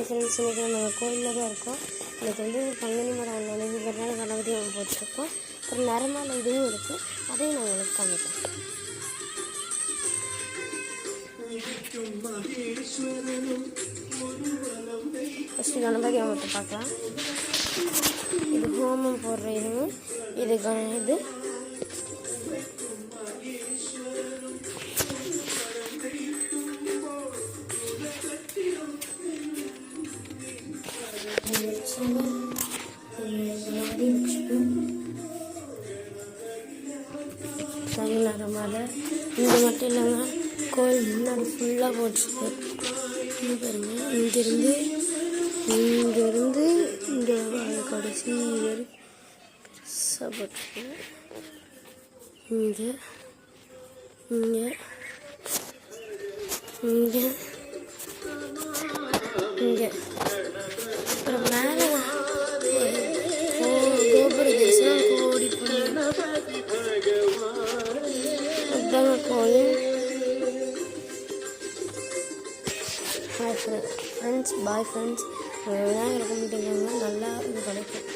Friends, இன்றைக்கி நம்ம கோயிலில் தான் இருக்கோம். இன்றைக்கி வந்து பங்குனி மரம் நினைவுகிறனால கணபதி போட்டிருக்கோம். அப்புறம் நரமாலை இதுவும் இருக்குது, அதையும் நான் உங்களுக்கு காமிக்கிறேன். ஃபஸ்ட்டு கணபதி அவங்கள்ட்ட பார்க்கலாம். இது ஹோமம் போடுற இதுவும் இது நரமாலை. இங்கே மட்டும் இல்லாமல் கோயில் முன்னாடி ஃபுல்லாக போட்டிருக்கு. பாருங்க, இங்கேருந்து இங்கே கடைசி பெருசாக போட்டிருக்கு. இங்கே இங்கே இங்கே இங்கே அப்புறம் மேலே கோபுர தரிசனம் கோடி அதாங்க கோயில். பாய் ஃப்ரெண்ட்ஸ், விநாயகர் கும்பிட்டு நல்லா இது கிடைக்கும்.